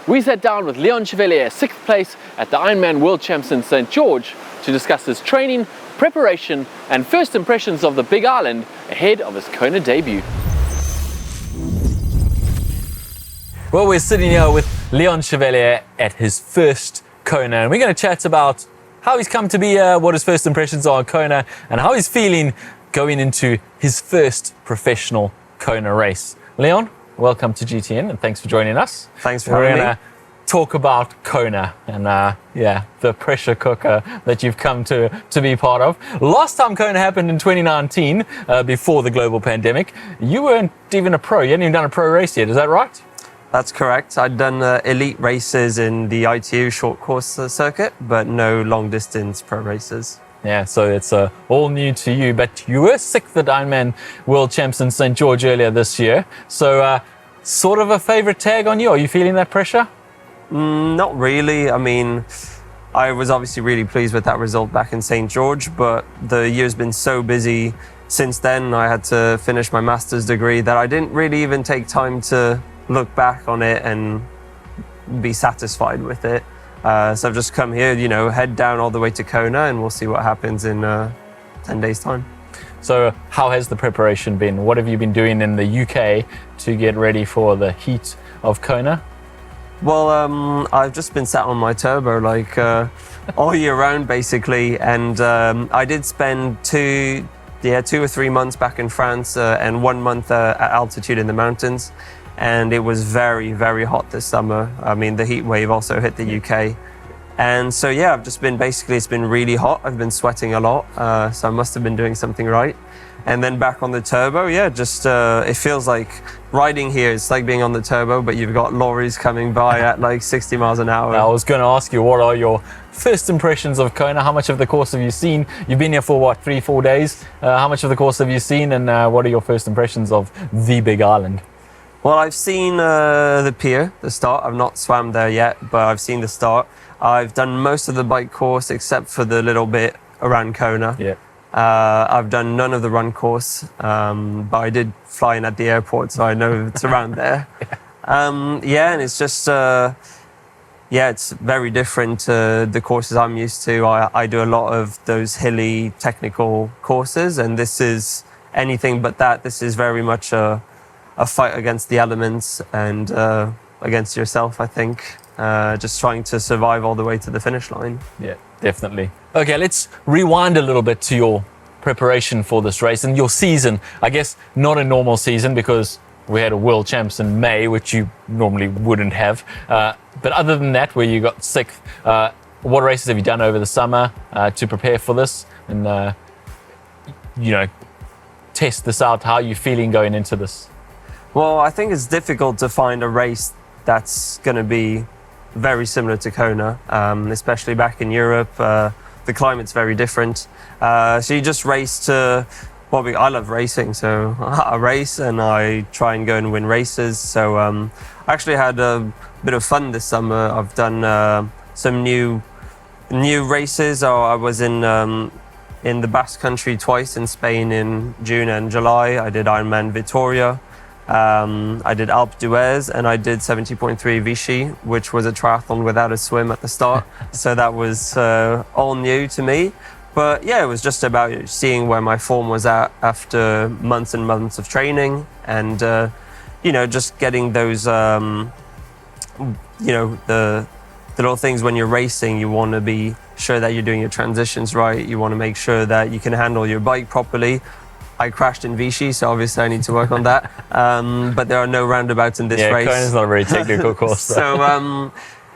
we sat down with Leon Chevalier, 6th place at the Ironman World Champs in St. George, to discuss his training, preparation and first impressions of the Big Island ahead of his Kona debut. Well, we're sitting here with Leon Chevalier at his first Kona, and we're going to chat about how he's come to be here, what his first impressions are on Kona, and how he's feeling going into his first professional Kona race. Leon, welcome to GTN and thanks for joining us. Thanks for having me. We're going to talk about Kona and the pressure cooker that you've come to be part of. Last time Kona happened in 2019, before the global pandemic, you weren't even a pro. You hadn't even done a pro race yet, is that right? That's correct. I'd done elite races in the ITU short course circuit, but no long distance pro races. Yeah, so it's all new to you, but you were 6th at Ironman World Champs in St. George earlier this year. So sort of a favorite tag on you? Are you feeling that pressure? Not really. I mean, I was obviously really pleased with that result back in St. George, but the year's been so busy since then. I had to finish my master's degree that I didn't really even take time to look back on it and be satisfied with it. So I've just come here, head down all the way to Kona, and we'll see what happens in 10 days' time. So how has the preparation been? What have you been doing in the UK to get ready for the heat of Kona? Well, I've just been sat on my turbo all year round, basically. And I did spend two or 3 months back in France and 1 month at altitude in the mountains. And it was very, very hot this summer. I mean, the heat wave also hit the UK. And so, yeah, I've just been it's been really hot. I've been sweating a lot. So I must have been doing something right. And then back on the turbo, it feels like riding here. It's like being on the turbo, but you've got lorries coming by at 60 miles an hour. I was going to ask you, what are your first impressions of Kona? How much of the course have you seen? You've been here for what, 3-4 days? How much of the course have you seen? And what are your first impressions of the Big Island? Well, I've seen the pier, the start. I've not swam there yet, but I've seen the start. I've done most of the bike course except for the little bit around Kona. Yeah. I've done none of the run course, but I did fly in at the airport, so I know it's around there. And it's just, it's very different to the courses I'm used to. I do a lot of those hilly technical courses, and this is anything but that. This is very much a fight against the elements and against yourself, I think. Just trying to survive all the way to the finish line. Yeah, definitely. Okay, let's rewind a little bit to your preparation for this race and your season. I guess not a normal season because we had a World Champs in May, which you normally wouldn't have. But other than that, where you got 6th, what races have you done over the summer to prepare for this? And, test this out. How are you feeling going into this? Well, I think it's difficult to find a race that's going to be very similar to Kona, especially back in Europe. The climate's very different. So you just race to, I love racing, so I race and I try and go and win races. So I actually had a bit of fun this summer. I've done some new races. I was in the Basque Country twice, in Spain in June and July. I did Ironman Vitoria. I did Alpe d'Huez, and I did 70.3 Vichy, which was a triathlon without a swim at the start. So that was all new to me. But yeah, it was just about seeing where my form was at after months and months of training, and just getting those, the little things when you're racing. You want to be sure that you're doing your transitions right. You want to make sure that you can handle your bike properly. I crashed in Vichy, so obviously I need to work on that. But there are no roundabouts in this race. Kona's not a very technical course. So,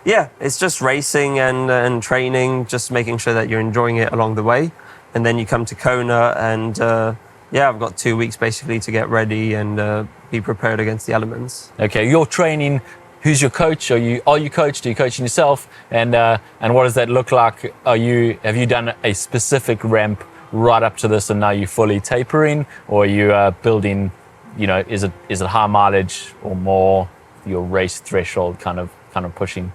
it's just racing and training, just making sure that you're enjoying it along the way. And then you come to Kona, and I've got 2 weeks basically to get ready and be prepared against the elements. Okay, you're training. Who's your coach? Are you coached? Are you coaching yourself? And what does that look like? Have you done a specific ramp right up to this, and now you're fully tapering, or are you building? Is it high mileage or more your race threshold kind of pushing?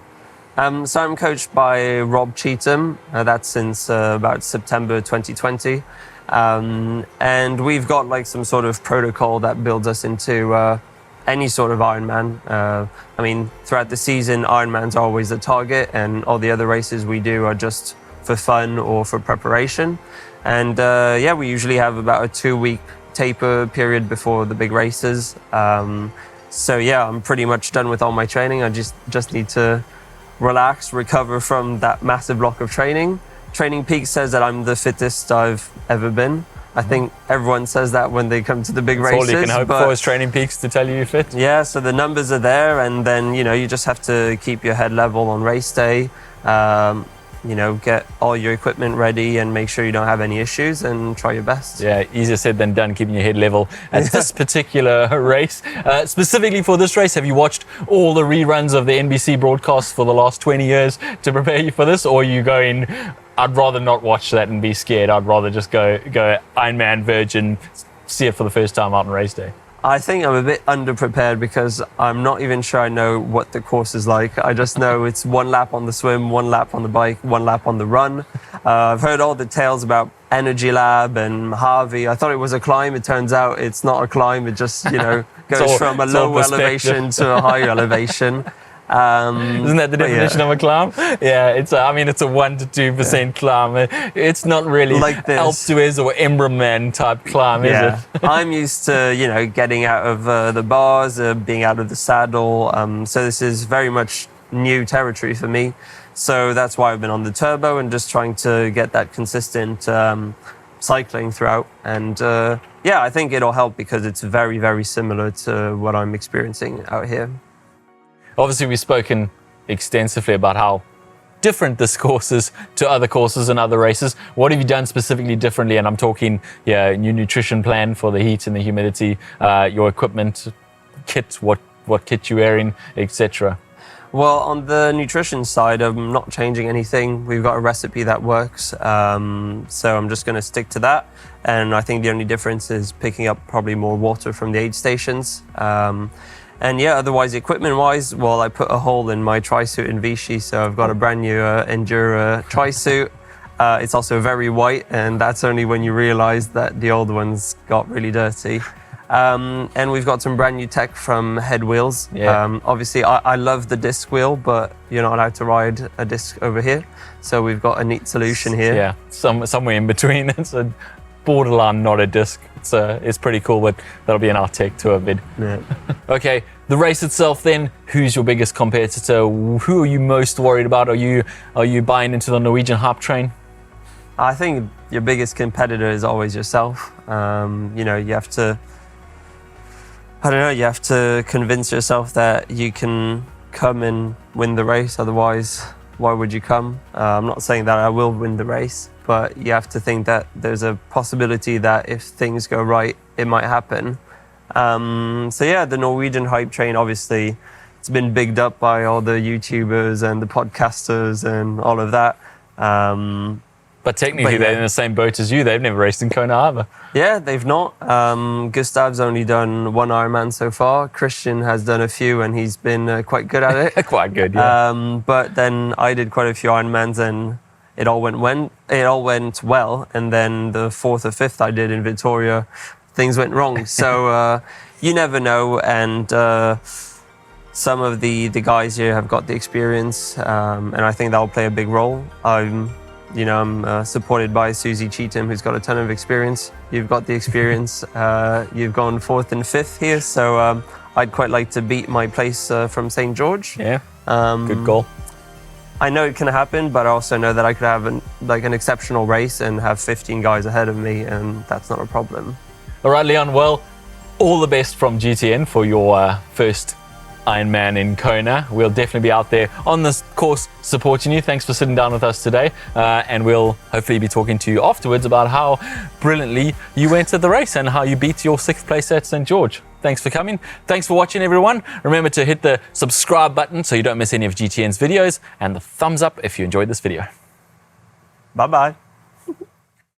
So I'm coached by Rob Cheetham. That's since about September 2020, and we've got some sort of protocol that builds us into any sort of Ironman. I mean, throughout the season, Ironmans are always the target, and all the other races we do are just for fun or for preparation. And yeah, we usually have about a 2-week taper period before the big races. So yeah, I'm pretty much done with all my training. I just need to relax, recover from that massive block of training. Training Peaks says that I'm the fittest I've ever been. I think everyone says that when they come to the big races. All you can hope for is Training Peaks to tell you you're fit. Yeah, so the numbers are there, and then you just have to keep your head level on race day. Get all your equipment ready and make sure you don't have any issues, and try your best. Yeah, easier said than done, keeping your head level at this particular race. Specifically for this race, have you watched all the reruns of the NBC broadcasts for the last 20 years to prepare you for this? Or are you going, I'd rather not watch that and be scared. I'd rather just go Ironman virgin, see it for the first time out on race day? I think I'm a bit underprepared because I'm not even sure I know what the course is like. I just know it's 1 lap on the swim, 1 lap on the bike, 1 lap on the run. I've heard all the tales about Energy Lab and Harvey. I thought it was a climb. It turns out it's not a climb. It just, goes from a low elevation to a high elevation. Isn't that the definition of a climb? Yeah, it's a 1 to 2% climb. It's not really like this Alpe d'Huez or Embrunman type climb, is it? I'm used to getting out of the bars, being out of the saddle. So this is very much new territory for me. So that's why I've been on the turbo and just trying to get that consistent cycling throughout. And yeah, I think it'll help because it's very, very similar to what I'm experiencing out here. Obviously, we've spoken extensively about how different this course is to other courses and other races. What have you done specifically differently? And I'm talking, new nutrition plan for the heat and the humidity, your equipment, kit, what kit you're wearing, etc. Well, on the nutrition side, I'm not changing anything. We've got a recipe that works, so I'm just going to stick to that. And I think the only difference is picking up probably more water from the aid stations. And yeah, otherwise, equipment-wise, well, I put a hole in my tri-suit in Vichy, so I've got a brand new Endura tri-suit. It's also very white, and that's only when you realize that the old ones got really dirty. And we've got some brand new tech from Head Wheels. Yeah. Obviously, I love the disc wheel, but you're not allowed to ride a disc over here. So we've got a neat solution here. Yeah, somewhere in between. It's a borderline not a disc. It's pretty cool, but that'll be an outtake to a vid. Yeah. Okay, the race itself then, who's your biggest competitor? Who are you most worried about? Are you buying into the Norwegian hype train? I think your biggest competitor is always yourself. You have to, you have to convince yourself that you can come and win the race. Otherwise, why would you come? I'm not saying that I will win the race, but you have to think that there's a possibility that if things go right, it might happen. So yeah, the Norwegian hype train, obviously, it's been bigged up by all the YouTubers and the podcasters and all of that. But technically, they're in the same boat as you. They've never raced in Kona either. Yeah, they've not. Gustav's only done 1 Ironman so far. Christian has done a few, and he's been quite good at it. Quite good, yeah. But then I did quite a few Ironmans, and it all went well. And then the 4th or 5th I did in Victoria, things went wrong. So you never know. And some of the guys here have got the experience, and I think that'll play a big role. I'm supported by Susie Cheetham, who's got a ton of experience. You've got the experience. You've gone 4th and 5th here, so I'd quite like to beat my place from St. George. Yeah, good goal. I know it can happen, but I also know that I could have an exceptional race and have 15 guys ahead of me, and that's not a problem. All right, Leon, well, all the best from GTN for your first Ironman in Kona. We'll definitely be out there on this course supporting you. Thanks for sitting down with us today, and we'll hopefully be talking to you afterwards about how brilliantly you went at the race and how you beat your 6th place at St. George. Thanks for coming. Thanks for watching, everyone. Remember to hit the subscribe button so you don't miss any of GTN's videos, and the thumbs up if you enjoyed this video. Bye-bye.